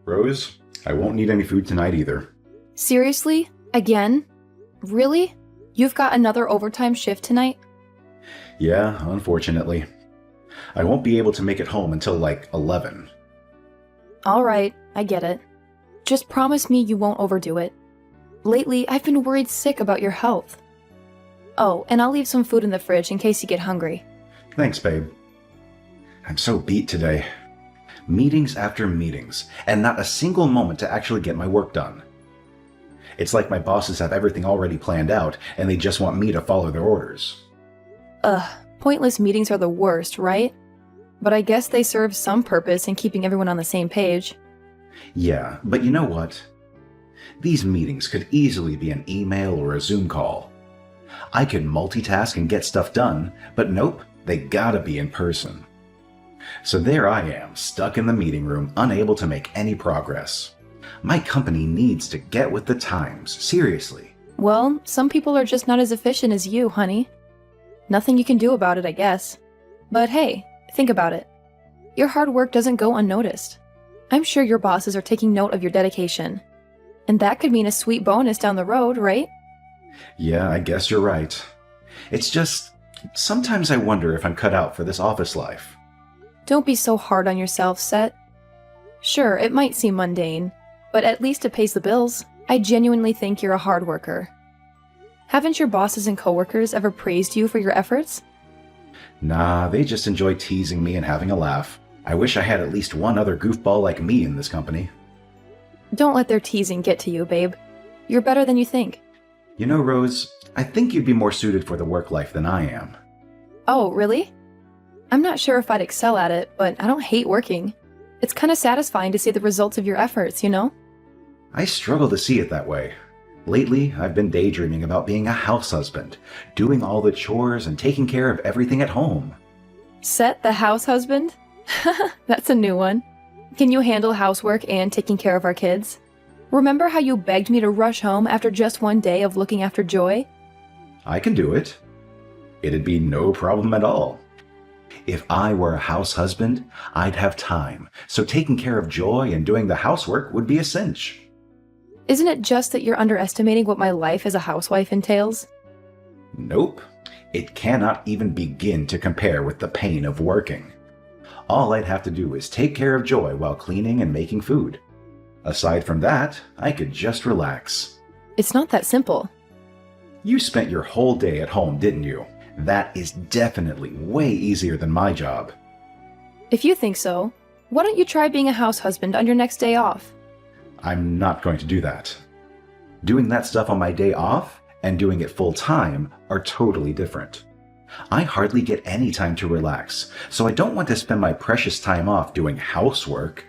Rose, I won't need any food tonight either. Seriously? Again? Really? You've got another overtime shift tonight? Yeah, unfortunately. I won't be able to make it home until like 11. Alright, I get it. Just promise me you won't overdo it. Lately, I've been worried sick about your health. Oh, and I'll leave some food in the fridge in case you get hungry. Thanks, babe. I'm so beat today. Meetings after meetings, and not a single moment to actually get my work done. It's like my bosses have everything already planned out, and they just want me to follow their orders. Pointless meetings are the worst, right? But I guess they serve some purpose in keeping everyone on the same page. Yeah, but you know what? These meetings could easily be an email or a Zoom call. I could multitask and get stuff done, but nope, they gotta be in person. So there I am, stuck in the meeting room, unable to make any progress. My company needs to get with the times, seriously. Well, some people are just not as efficient as you, honey. Nothing you can do about it, I guess. But hey, think about it. Your hard work doesn't go unnoticed. I'm sure your bosses are taking note of your dedication. And that could mean a sweet bonus down the road, right? Yeah, I guess you're right. It's just, sometimes I wonder if I'm cut out for this office life. Don't be so hard on yourself, Set. Sure, it might seem mundane, but at least it pays the bills. I genuinely think you're a hard worker. Haven't your bosses and coworkers ever praised you for your efforts? Nah, they just enjoy teasing me and having a laugh. I wish I had at least one other goofball like me in this company. Don't let their teasing get to you, babe. You're better than you think. You know, Rose, I think you'd be more suited for the work life than I am. Oh, really? I'm not sure if I'd excel at it, but I don't hate working. It's kind of satisfying to see the results of your efforts, you know? I struggle to see it that way. Lately, I've been daydreaming about being a house husband, doing all the chores and taking care of everything at home. Set the house husband? That's a new one. Can you handle housework and taking care of our kids? Remember how you begged me to rush home after just one day of looking after Joy? I can do it. It'd be no problem at all. If I were a house husband, I'd have time, so taking care of Joy and doing the housework would be a cinch. Isn't it just that you're underestimating what my life as a housewife entails? Nope. It cannot even begin to compare with the pain of working. All I'd have to do is take care of Joy while cleaning and making food. Aside from that, I could just relax. It's not that simple. You spent your whole day at home, didn't you? That is definitely way easier than my job. If you think so, why don't you try being a house husband on your next day off? I'm not going to do that. Doing that stuff on my day off and doing it full time are totally different. I hardly get any time to relax, so I don't want to spend my precious time off doing housework.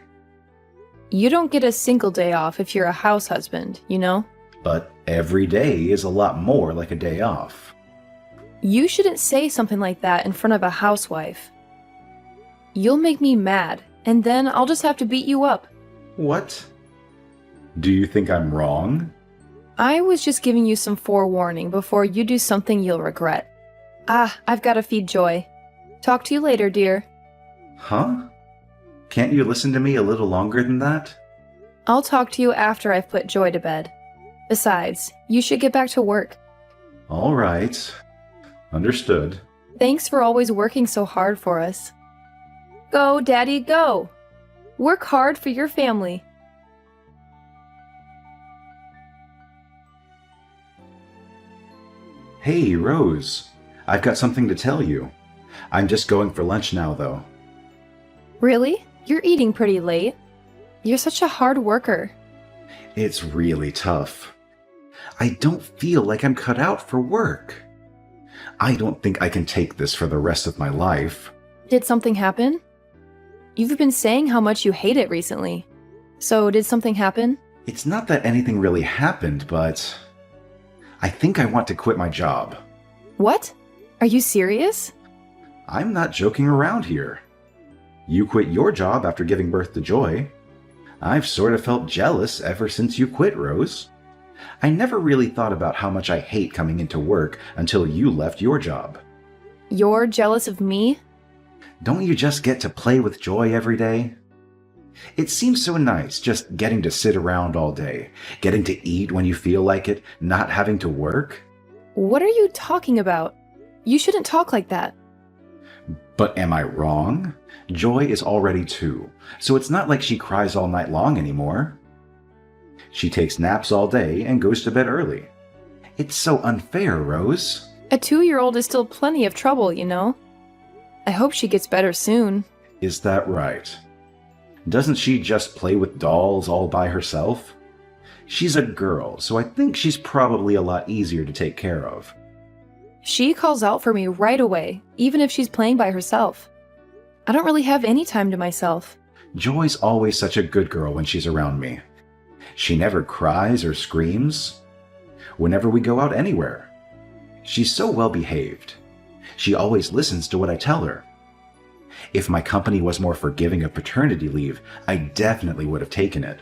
You don't get a single day off if you're a house husband, you know? But every day is a lot more like a day off. You shouldn't say something like that in front of a housewife. You'll make me mad, and then I'll just have to beat you up. What? Do you think I'm wrong? I was just giving you some forewarning before you do something you'll regret. I've got to feed Joy. Talk to you later, dear. Huh? Can't you listen to me a little longer than that? I'll talk to you after I've put Joy to bed. Besides, you should get back to work. All right. Understood. Thanks for always working so hard for us. Go, Daddy, go! Work hard for your family. Hey, Rose. I've got something to tell you. I'm just going for lunch now, though. Really? You're eating pretty late. You're such a hard worker. It's really tough. I don't feel like I'm cut out for work. I don't think I can take this for the rest of my life. Did something happen? You've been saying how much you hate it recently. So did something happen? It's not that anything really happened, but I think I want to quit my job. What? Are you serious? I'm not joking around here. You quit your job after giving birth to Joy. I've sort of felt jealous ever since you quit, Rose. I never really thought about how much I hate coming into work until you left your job. You're jealous of me? Don't you just get to play with Joy every day? It seems so nice just getting to sit around all day, getting to eat when you feel like it, not having to work. What are you talking about? You shouldn't talk like that. But am I wrong? Joy is already 2, so it's not like she cries all night long anymore. She takes naps all day and goes to bed early. It's so unfair, Rose. A 2-year-old is still plenty of trouble, you know? I hope she gets better soon. Is that right? Doesn't she just play with dolls all by herself? She's a girl, so I think she's probably a lot easier to take care of. She calls out for me right away, even if she's playing by herself. I don't really have any time to myself. Joy's always such a good girl when she's around me. She never cries or screams whenever we go out anywhere. She's so well behaved. She always listens to what I tell her. If my company was more forgiving of paternity leave, I definitely would have taken it.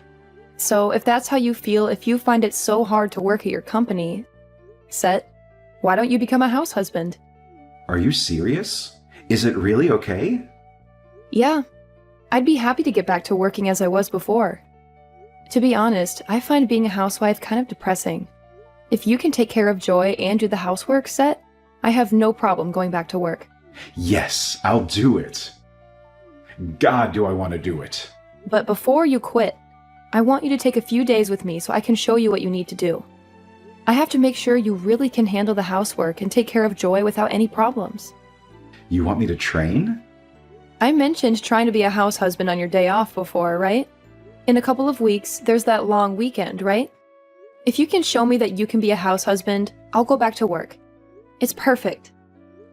So if that's how you feel, if you find it so hard to work at your company, Set, why don't you become a house husband? Are you serious? Is it really okay? Yeah, I'd be happy to get back to working as I was before. To be honest, I find being a housewife kind of depressing. If you can take care of Joy and do the housework, Set, I have no problem going back to work. Yes, I'll do it. God, do I want to do it. But before you quit, I want you to take a few days with me so I can show you what you need to do. I have to make sure you really can handle the housework and take care of Joy without any problems. You want me to train? I mentioned trying to be a house husband on your day off before, right? In a couple of weeks, there's that long weekend, right? If you can show me that you can be a house husband, I'll go back to work. It's perfect.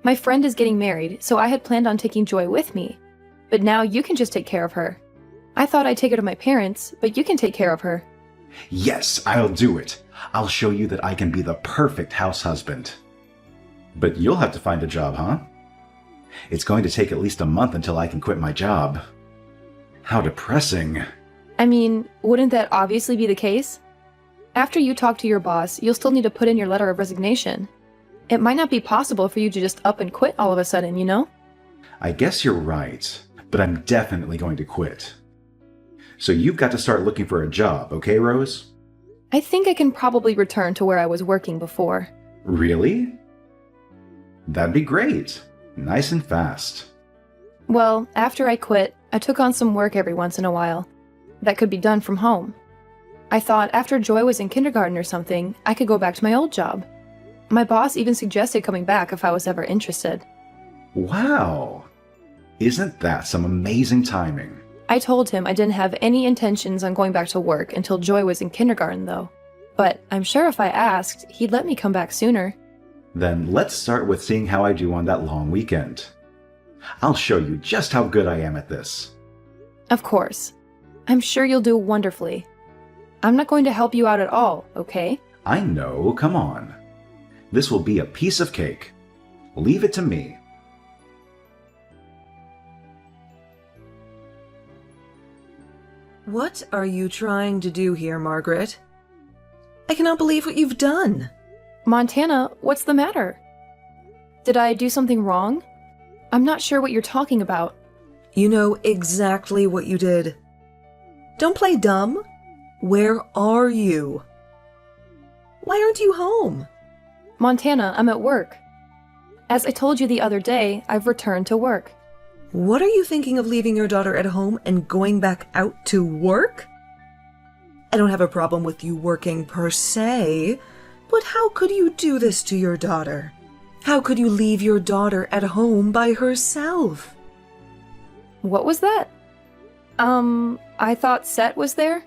My friend is getting married, so I had planned on taking Joy with me. But now you can just take care of her. I thought I'd take her to my parents, but you can take care of her. Yes, I'll do it. I'll show you that I can be the perfect house husband. But you'll have to find a job, huh? It's going to take at least a month until I can quit my job. How depressing. I mean, wouldn't that obviously be the case? After you talk to your boss, you'll still need to put in your letter of resignation. It might not be possible for you to just up and quit all of a sudden, you know? I guess you're right, but I'm definitely going to quit. So you've got to start looking for a job, okay, Rose? I think I can probably return to where I was working before. Really? That'd be great. Nice and fast. Well, after I quit, I took on some work every once in a while. That could be done from home. I thought after Joy was in kindergarten or something, I could go back to my old job. My boss even suggested coming back if I was ever interested. Wow! Isn't that some amazing timing? I told him I didn't have any intentions on going back to work until Joy was in kindergarten, though. But I'm sure if I asked, he'd let me come back sooner. Then let's start with seeing how I do on that long weekend. I'll show you just how good I am at this. Of course. I'm sure you'll do wonderfully. I'm not going to help you out at all, okay? I know, come on. This will be a piece of cake. Leave it to me. What are you trying to do here, Margaret? I cannot believe what you've done. Montana, what's the matter? Did I do something wrong? I'm not sure what you're talking about. You know exactly what you did. Don't play dumb. Where are you? Why aren't you home? Montana, I'm at work. As I told you the other day, I've returned to work. What are you thinking of leaving your daughter at home and going back out to work? I don't have a problem with you working per se, but how could you do this to your daughter? How could you leave your daughter at home by herself? What was that? I thought Set was there?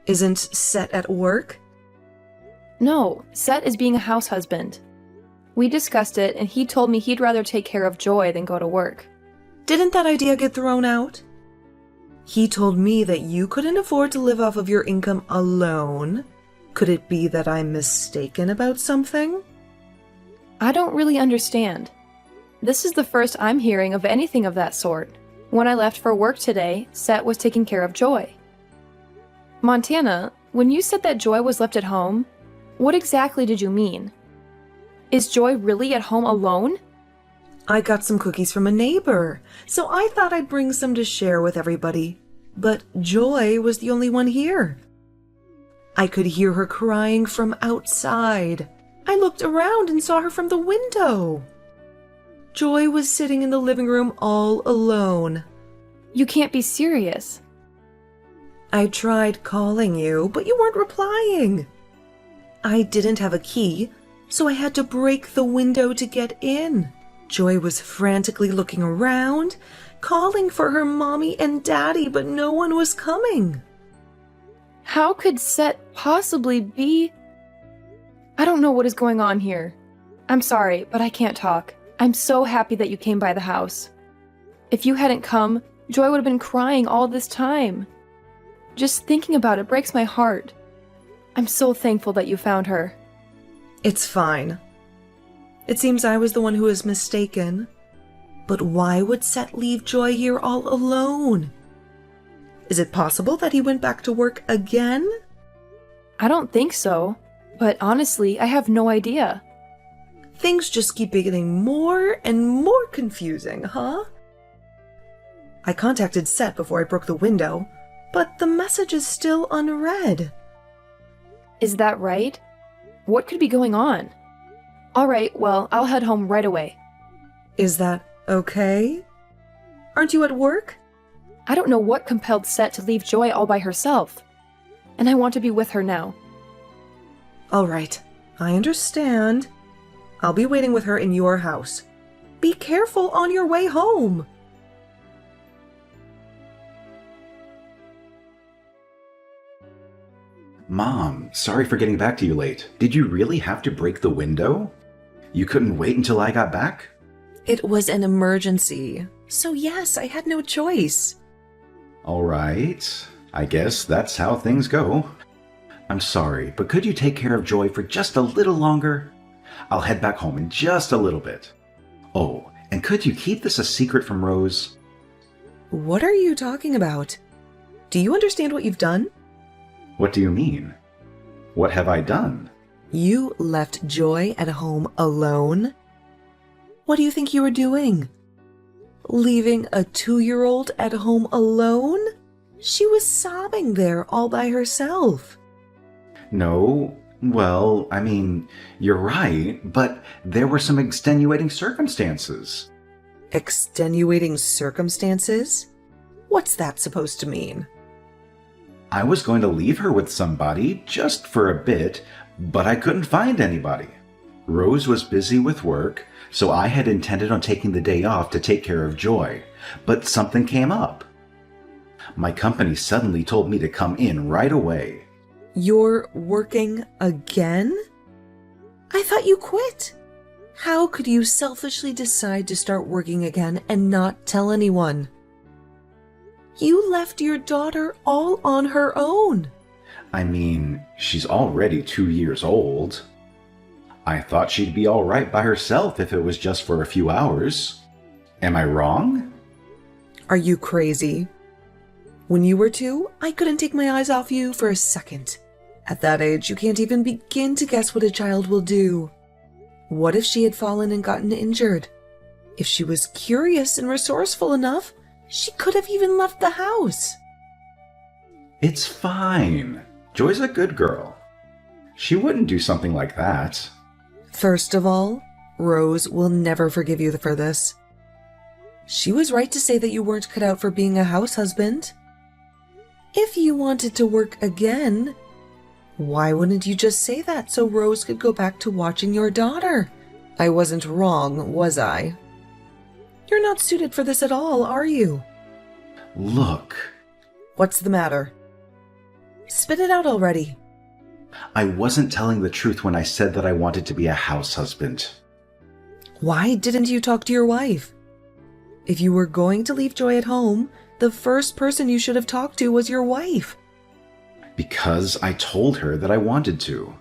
Isn't Set at work? No, Set is being a house husband. We discussed it, and he told me he'd rather take care of Joy than go to work. Didn't that idea get thrown out? He told me that you couldn't afford to live off of your income alone. Could it be that I'm mistaken about something? I don't really understand. This is the first I'm hearing of anything of that sort. When I left for work today, Set was taking care of Joy. Montana, when you said that Joy was left at home, what exactly did you mean? Is Joy really at home alone? I got some cookies from a neighbor, so I thought I'd bring some to share with everybody. but Joy was the only one here. I could hear her crying from outside. I looked around and saw her from the window. Joy was sitting in the living room all alone. You can't be serious. I tried calling you, but you weren't replying. I didn't have a key, so I had to break the window to get in. Joy was frantically looking around, calling for her mommy and daddy, but no one was coming. How could Set possibly be? I don't know what is going on here. I'm sorry, but I can't talk. I'm so happy that you came by the house. If you hadn't come, Joy would have been crying all this time. Just thinking about it breaks my heart. I'm so thankful that you found her. It's fine. It seems I was the one who was mistaken. But why would Set leave Joy here all alone? Is it possible that he went back to work again? I don't think so, but honestly, I have no idea. Things just keep getting more and more confusing, huh? I contacted Set before I broke the window, but the message is still unread. Is that right? What could be going on? All right, well, I'll head home right away. Is that okay? Aren't you at work? I don't know what compelled Set to leave Joy all by herself, and I want to be with her now. All right, I understand. I'll be waiting with her in your house. Be careful on your way home. Mom, sorry for getting back to you late. Did you really have to break the window? You couldn't wait until I got back? It was an emergency, so yes, I had no choice. All right, I guess that's how things go. I'm sorry, but could you take care of Joy for just a little longer? I'll head back home in just a little bit. Oh, and could you keep this a secret from Rose? What are you talking about? Do you understand what you've done? What do you mean? What have I done? You left Joy at home alone? What do you think you were doing? Leaving a 2-year-old at home alone? She was sobbing there all by herself. No, well, I mean, you're right, but there were some extenuating circumstances. Extenuating circumstances? What's that supposed to mean? I was going to leave her with somebody just for a bit, but I couldn't find anybody. Rose was busy with work, so I had intended on taking the day off to take care of Joy, but something came up. My company suddenly told me to come in right away. You're working again? I thought you quit. How could you selfishly decide to start working again and not tell anyone? You left your daughter all on her own. I mean, she's already 2 years old. I thought she'd be all right by herself if it was just for a few hours. Am I wrong? Are you crazy? When you were 2, I couldn't take my eyes off you for a second. At that age, you can't even begin to guess what a child will do. What if she had fallen and gotten injured? If she was curious and resourceful enough, she could have even left the house. It's fine. Joy's a good girl. She wouldn't do something like that. First of all, Rose will never forgive you for this. She was right to say that you weren't cut out for being a house husband. If you wanted to work again, why wouldn't you just say that so Rose could go back to watching your daughter? I wasn't wrong, was I? You're not suited for this at all, are you? Look. What's the matter? Spit it out already. I wasn't telling the truth when I said that I wanted to be a house husband. Why didn't you talk to your wife? If you were going to leave Joy at home, the first person you should have talked to was your wife. Because I told her that I wanted to.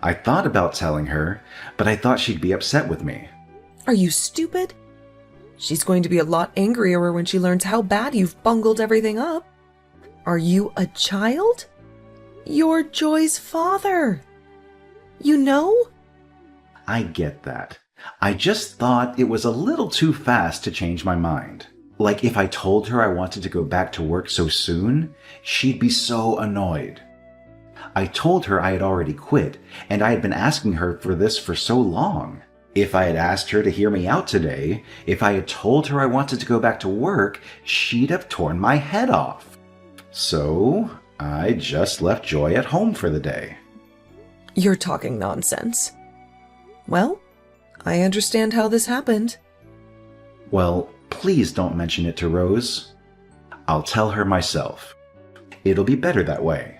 I thought about telling her, but I thought she'd be upset with me. Are you stupid? She's going to be a lot angrier when she learns how bad you've bungled everything up. Are you a child? You're Joy's father. You know? I get that. I just thought it was a little too fast to change my mind. Like if I told her I wanted to go back to work so soon, she'd be so annoyed. I told her I had already quit, and I had been asking her for this for so long. If I had asked her to hear me out today, if I had told her I wanted to go back to work, she'd have torn my head off. So, I just left Joy at home for the day. You're talking nonsense. Well, I understand how this happened. Well, please don't mention it to Rose. I'll tell her myself. It'll be better that way.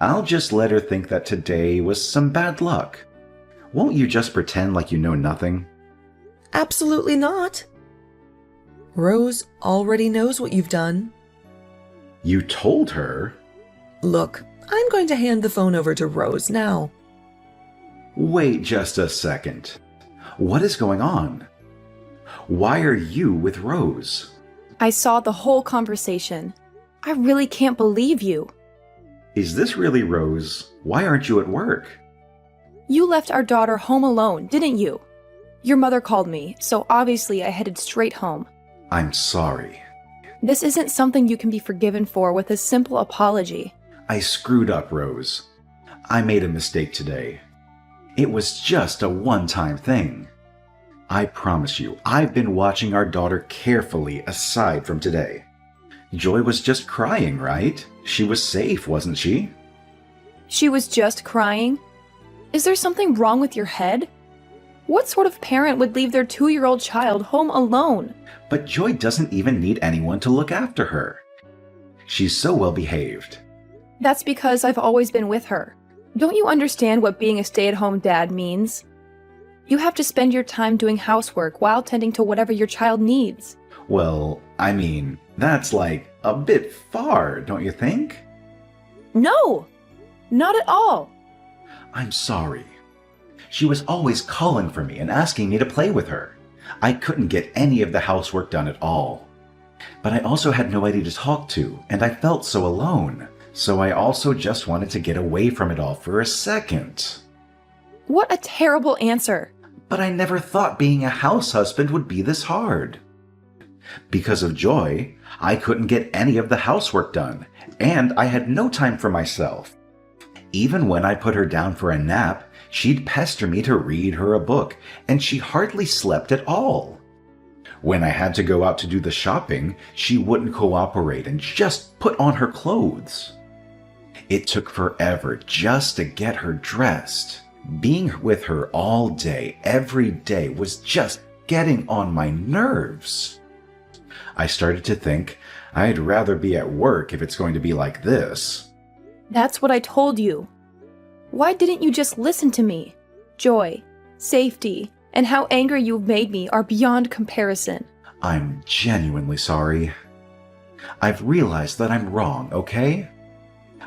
I'll just let her think that today was some bad luck. Won't you just pretend like you know nothing? Absolutely not. Rose already knows what you've done. You told her? Look, I'm going to hand the phone over to Rose now. Wait just a second. What is going on? Why are you with Rose? I saw the whole conversation. I really can't believe you. Is this really Rose? Why aren't you at work? You left our daughter home alone, didn't you? Your mother called me, so obviously I headed straight home. I'm sorry. This isn't something you can be forgiven for with a simple apology. I screwed up, Rose. I made a mistake today. It was just a one-time thing. I promise you, I've been watching our daughter carefully aside from today. Joy was just crying, right? She was safe, wasn't she? She was just crying? Is there something wrong with your head? What sort of parent would leave their 2-year-old child home alone? But Joy doesn't even need anyone to look after her. She's so well behaved. That's because I've always been with her. Don't you understand what being a stay-at-home dad means? You have to spend your time doing housework while tending to whatever your child needs. Well, I mean, that's like a bit far, don't you think? No! Not at all! I'm sorry. She was always calling for me and asking me to play with her. I couldn't get any of the housework done at all. But I also had nobody to talk to, and I felt so alone. So I also just wanted to get away from it all for a second. What a terrible answer! But I never thought being a house husband would be this hard. Because of Joy, I couldn't get any of the housework done, and I had no time for myself. Even when I put her down for a nap, she'd pester me to read her a book, and she hardly slept at all. When I had to go out to do the shopping, she wouldn't cooperate and just put on her clothes. It took forever just to get her dressed. Being with her all day, every day, was just getting on my nerves. I started to think I'd rather be at work if it's going to be like this. That's what I told you. Why didn't you just listen to me? Joy, safety, and how angry you've made me are beyond comparison. I'm genuinely sorry. I've realized that I'm wrong, okay?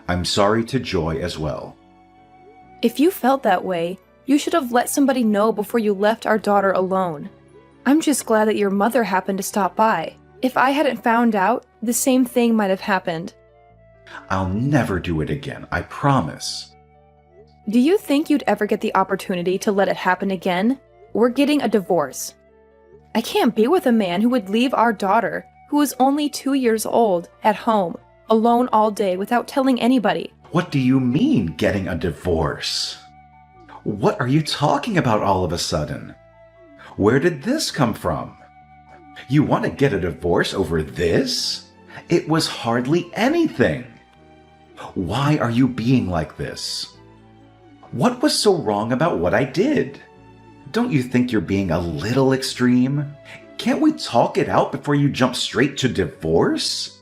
I'm sorry to Joy as well. If you felt that way, you should have let somebody know before you left our daughter alone. I'm just glad that your mother happened to stop by. If I hadn't found out, the same thing might have happened. I'll never do it again, I promise. Do you think you'd ever get the opportunity to let it happen again? We're getting a divorce. I can't be with a man who would leave our daughter, who is only 2 years old, at home, alone all day without telling anybody. What do you mean, getting a divorce? What are you talking about all of a sudden? Where did this come from? You want to get a divorce over this? It was hardly anything. Why are you being like this? What was so wrong about what I did? Don't you think you're being a little extreme? Can't we talk it out before you jump straight to divorce?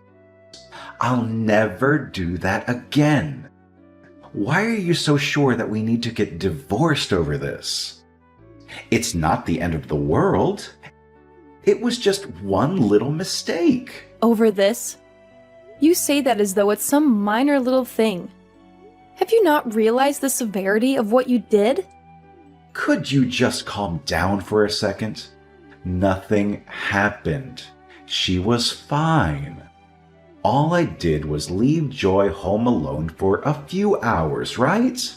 I'll never do that again. Why are you so sure that we need to get divorced over this? It's not the end of the world. It was just one little mistake. Over this? You say that as though it's some minor little thing. Have you not realized the severity of what you did? Could you just calm down for a second? Nothing happened. She was fine. All I did was leave Joy home alone for a few hours, right?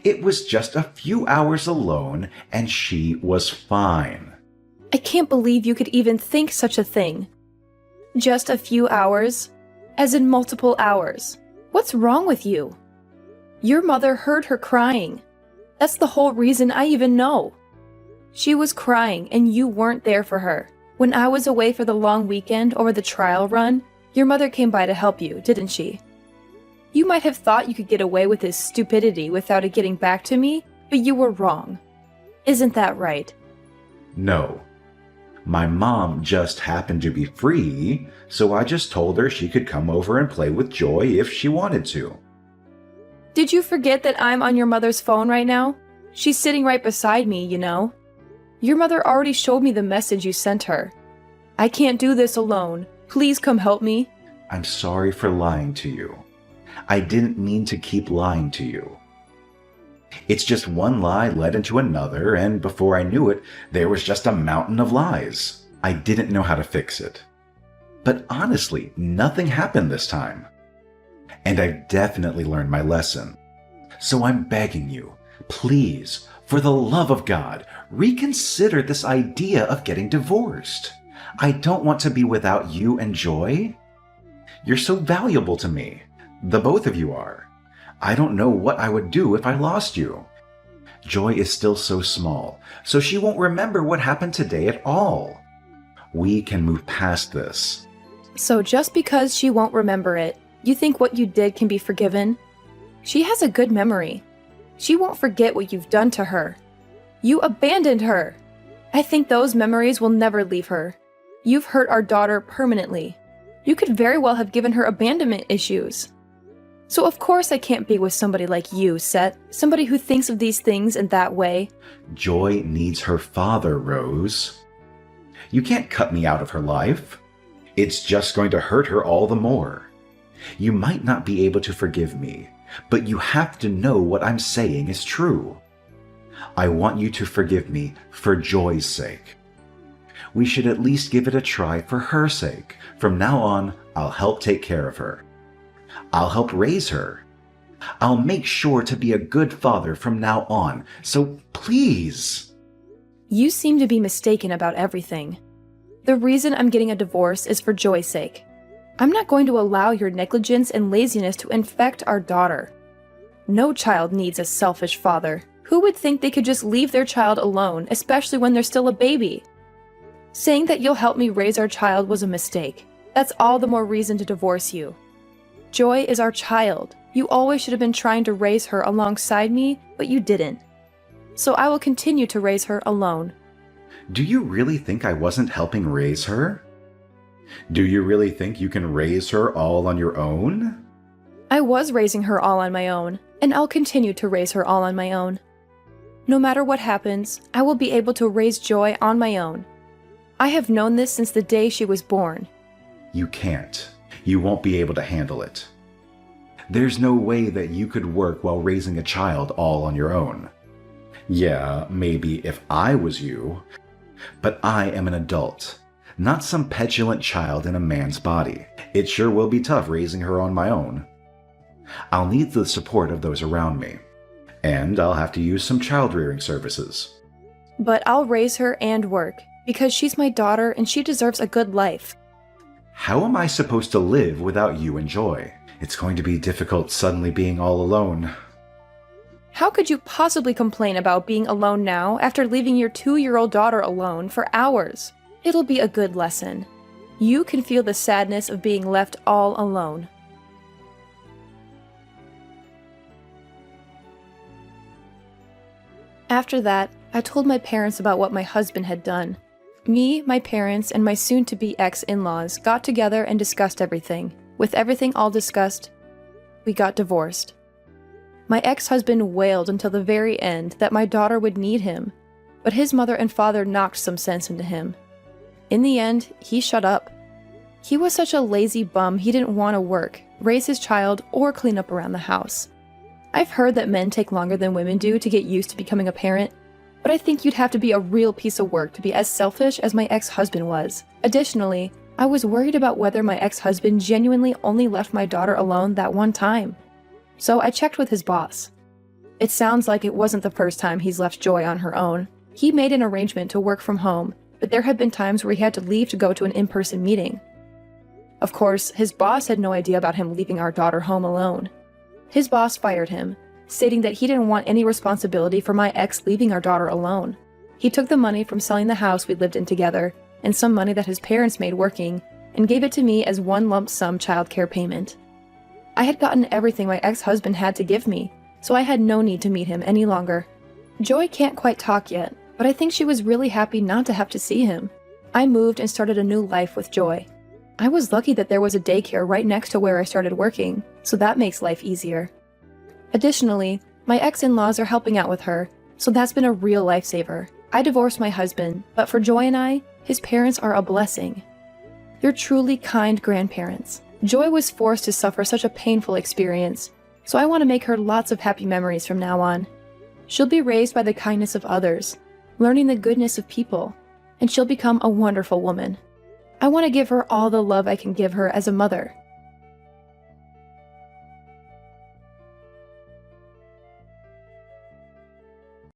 It was just a few hours alone, and she was fine. I can't believe you could even think such a thing. Just a few hours? As in multiple hours. What's wrong with you? Your mother heard her crying. That's the whole reason I even know. She was crying and you weren't there for her. When I was away for the long weekend or the trial run, your mother came by to help you, didn't she? You might have thought you could get away with this stupidity without it getting back to me, but you were wrong. Isn't that right? No. My mom just happened to be free, so I just told her she could come over and play with Joy if she wanted to. Did you forget that I'm on your mother's phone right now? She's sitting right beside me, you know. Your mother already showed me the message you sent her. I can't do this alone. Please come help me. I'm sorry for lying to you. I didn't mean to keep lying to you. It's just one lie led into another, and before I knew it, there was just a mountain of lies. I didn't know how to fix it. But honestly, nothing happened this time. And I've definitely learned my lesson. So I'm begging you, please, for the love of God, reconsider this idea of getting divorced. I don't want to be without you and Joy. You're so valuable to me. The both of you are. I don't know what I would do if I lost you. Joy is still so small, so she won't remember what happened today at all. We can move past this. So just because she won't remember it, you think what you did can be forgiven? She has a good memory. She won't forget what you've done to her. You abandoned her. I think those memories will never leave her. You've hurt our daughter permanently. You could very well have given her abandonment issues. So of course I can't be with somebody like you, Seth. Somebody who thinks of these things in that way. Joy needs her father, Rose. You can't cut me out of her life. It's just going to hurt her all the more. You might not be able to forgive me, but you have to know what I'm saying is true. I want you to forgive me for Joy's sake. We should at least give it a try for her sake. From now on, I'll help take care of her. I'll help raise her. I'll make sure to be a good father from now on, so please. You seem to be mistaken about everything. The reason I'm getting a divorce is for Joy's sake. I'm not going to allow your negligence and laziness to infect our daughter. No child needs a selfish father. Who would think they could just leave their child alone, especially when they're still a baby? Saying that you'll help me raise our child was a mistake. That's all the more reason to divorce you. Joy is our child. You always should have been trying to raise her alongside me, but you didn't. So I will continue to raise her alone. Do you really think I wasn't helping raise her? Do you really think you can raise her all on your own? I was raising her all on my own, and I'll continue to raise her all on my own. No matter what happens, I will be able to raise Joy on my own. I have known this since the day she was born. You can't. You won't be able to handle it. There's no way that you could work while raising a child all on your own. Yeah, maybe if I was you, but I am an adult, not some petulant child in a man's body. It sure will be tough raising her on my own. I'll need the support of those around me, and I'll have to use some child-rearing services. But I'll raise her and work, because she's my daughter and she deserves a good life. How am I supposed to live without you and Joy? It's going to be difficult suddenly being all alone. How could you possibly complain about being alone now after leaving your 2-year-old daughter alone for hours? It'll be a good lesson. You can feel the sadness of being left all alone. After that, I told my parents about what my husband had done. Me, my parents, and my soon-to-be ex-in-laws got together and discussed everything. With everything all discussed, we got divorced. My ex-husband wailed until the very end that my daughter would need him, but his mother and father knocked some sense into him. In the end, he shut up. He was such a lazy bum he didn't want to work, raise his child, or clean up around the house. I've heard that men take longer than women do to get used to becoming a parent, but I think you'd have to be a real piece of work to be as selfish as my ex-husband was. Additionally, I was worried about whether my ex-husband genuinely only left my daughter alone that one time. So I checked with his boss. It sounds like it wasn't the first time he's left Joy on her own. He made an arrangement to work from home, but there had been times where he had to leave to go to an in-person meeting. Of course, his boss had no idea about him leaving our daughter home alone. His boss fired him, stating that he didn't want any responsibility for my ex leaving our daughter alone. He took the money from selling the house we lived in together, and some money that his parents made working, and gave it to me as one lump sum childcare payment. I had gotten everything my ex-husband had to give me, so I had no need to meet him any longer. Joy can't quite talk yet, but I think she was really happy not to have to see him. I moved and started a new life with Joy. I was lucky that there was a daycare right next to where I started working, so that makes life easier. Additionally, my ex-in-laws are helping out with her, so that's been a real lifesaver. I divorced my husband, but for Joy and I, his parents are a blessing. You're truly kind grandparents. Joy was forced to suffer such a painful experience, so I want to make her lots of happy memories from now on. She'll be raised by the kindness of others, learning the goodness of people, and she'll become a wonderful woman. I want to give her all the love I can give her as a mother,